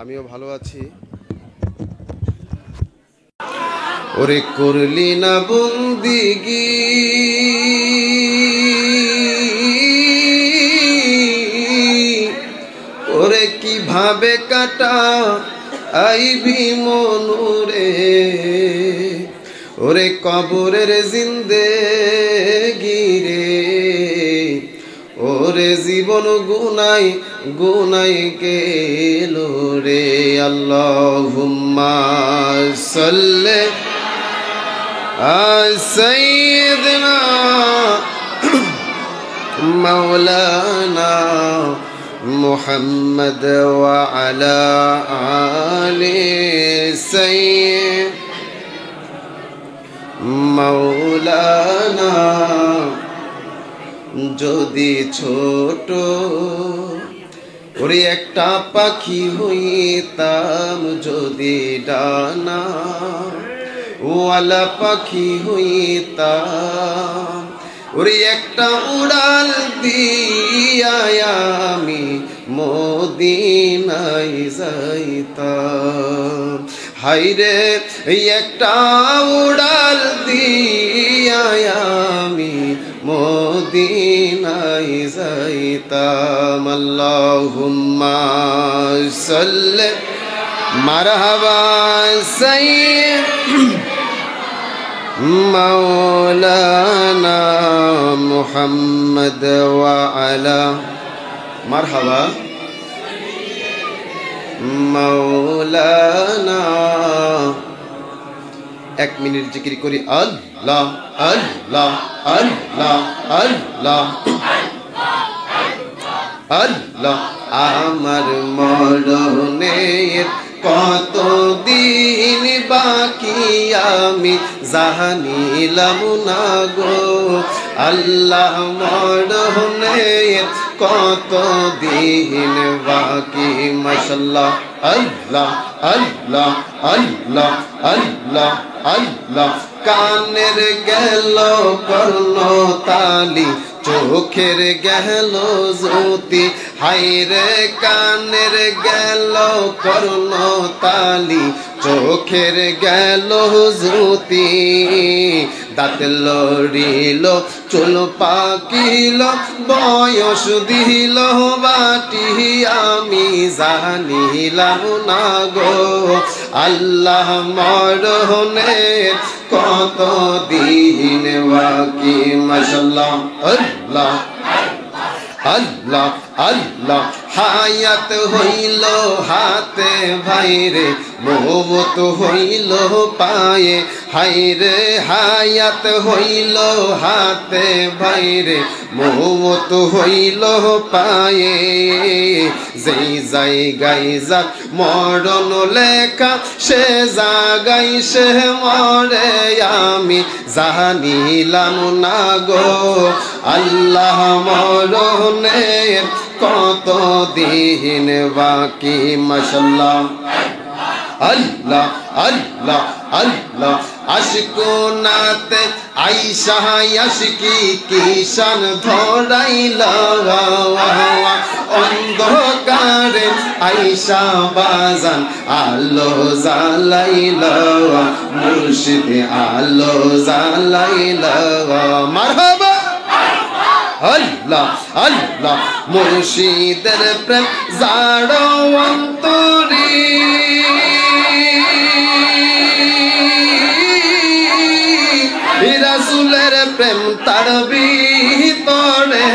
আমিও ভালো আছি। ওরে করলি না বন্দিগি ওরে কিভাবে কাটা আইবি মনুরে ওরে কবরের জিন্দেগি রে ওরে জীবন গুনাই গুনাই গেল রে। আল্লাহুম্মা সাল্লি আলা সাইয়্যিদিনা মাওলানা মুহাম্মদ ওয়া আলা আলি সাইয়্যিদিনা মাওলানা। যদি ছোট ওরে একটা পাখি হইতাম যদি ডানা ওয়ালা পাখি হইতাম ওরে একটা উড়াল দিয়া আমি মদিনায় যাইতাম। হাইরে একটা উড়াল দিয়া আমি মদিনায় যাইতাম। আল্লাহুম্মা সাল্লি মারহাবা সাইয়্যিদ মাওলানা মুহাম্মদ ওয়া আলা মারহাবা মাওলানা। 1 মিনিট জিকির করি আল্লাহ আল্লাহ আল্লাহ আল্লাহ আল্লাহ। আমার মরণের কত দিন বাকি আমি জানিলাম না গো আল্লাহ। মরণের কত দিন বাকি মাশাআল্লাহ আল্লাহ আল্লাহ আল্লাহ আল্লাহ আল্লাহ। কানের গেল কর্ণ তালি চোখের গেল জ্যোতি হাইরে কানের গেল কর্ণ তালি চোখের গেল জ্যোতি। দাঁত লড়িল চুল পাকিল বয়স দিল বাটি আমি জানিলাম না গো আল্লাহ। মরণের কত দিন বাকি মাশাআল্লাহ আল্লাহ আল্লাহ আল্লাহ। হায়াত হইল হাতে ভাইরে মওত হইল পায়ে হাইরে হায়াত হইল হাতে ভাইরে মওত হইল পায়ে। যেই জায়গায় যাক মরণ লেখা সে জায়গায় সে মরে আমি জানিলাম না গো আল্লাহ। মরণের কত দিন বাকি মাশাআল্লাহ আল্লাহ আল্লাহ আল্লাহ। আশকুনাতে আইসা আশকি কিশান ধরাইলা অন্ধকারে আইসা বাজান আলো জ্বালাইলা মুর্শিদ আলো জ্বালাইলা মারহাবা আল্লাহ আল্লাহ। মুর্শিদের প্রেম জাড়ো অন্তরি রাসূলের প্রেম তার ভিতরে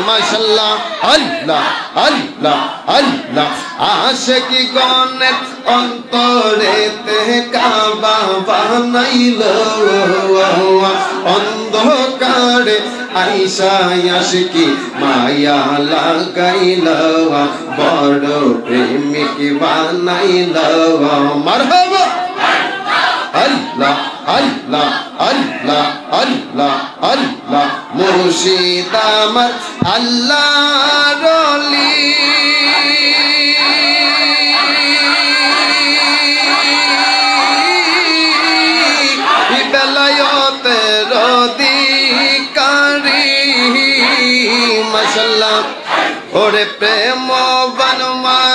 মাশাআল্লাহ আল্লাহ আল্লাহ আল্লাহ। আশিকি গণের অন্তরেতে কাবা বানাইল অন্ধকারে আইসা আশিকি মায়া লাগাইল বড় প্রেমিক বানাইল মারহাবা আল্লাহ আল্লাহ আল্লাহ আল্লাহ আল্লাহ। মুর্শিদ আমার আল্লাহর ওলি বেলায়েতের অধিকারী মাশাআল্লাহ। ওরে প্রেমবান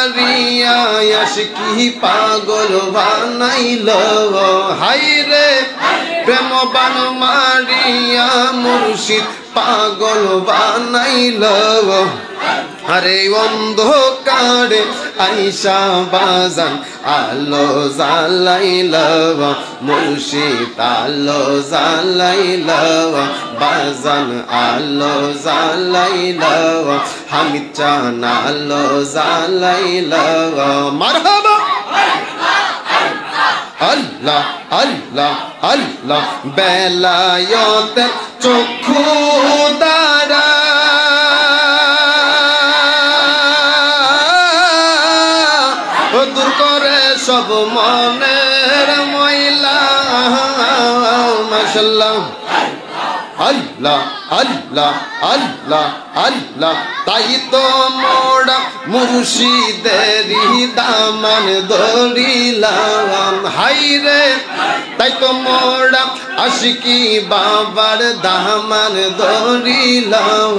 মারিয়া আশিকি পাগল বানাইল হাইরে প্রেম বান মারিয়া মুর্শিদ পাগল বানাইল আরে অন্ধকারে আইসা বাজান আলো জ্বালাইল মুর্শিদ আলো জ্বালাইল বাজান আলো জ্বালাইল হামিদ চান আলো জ্বালাইল মারহাবা আল্লাহ আল্লাহ আল্লাহ বেলায়েতের চক্ষু দ্বারা দূর করে সব মনের ময়লা মাশাআল্লাহ আল্লাহ আল্লাহ আল্লাহ আল্লাহ তাই তো মোরা মুর্শিদেরই দামান ধরিলাম হাইরে তাই তো মোরা আশিকি বাবার দামান ধরিলাম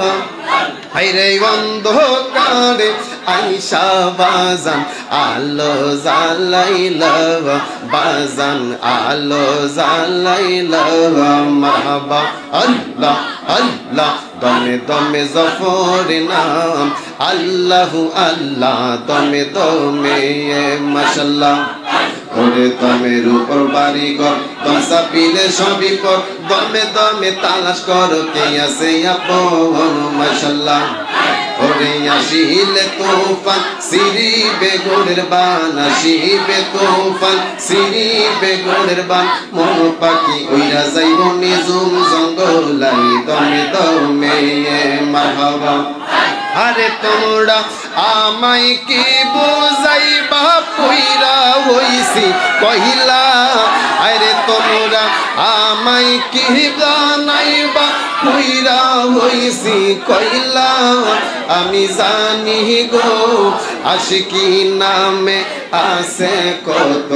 হাইরে অন্ধকারে আইসা বাজান আলো জ্বালাইল বাজান আলো জ্বালাইল মারহাবা আল্লাহ আল্লাহ দমে দমে জফর নাম আল্লাহু আল্লাহ দমে দমে মাশাআল্লাহ ওরে দমের উপর বাড়ি ঘর দমসা পিলে সবই পর দমে দমে তালাশ করো কে আছে আপন মাশাআল্লাহ ওরে আসিলে তুফান সিরি বেগুনের বান আসিবে তুফান সিরি বেগুনের বান মন পাখি উইরা যাইব নিজুম জঙ্গলাই দমে দমে মারহাবা আরে তোমরা আমায় কি বুঝাইবা পুইরা হইছি কহিলা আরে তোমরা আমায় কি জানাইবা পুইরা হইছি কহিলা আমি জানি গো আশিকি নামে আছে কত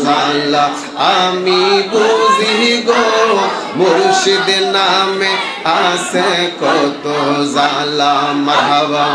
জালা আমি বুঝি গো মুর্শিদ নামে আছে কত জালা মারহাবা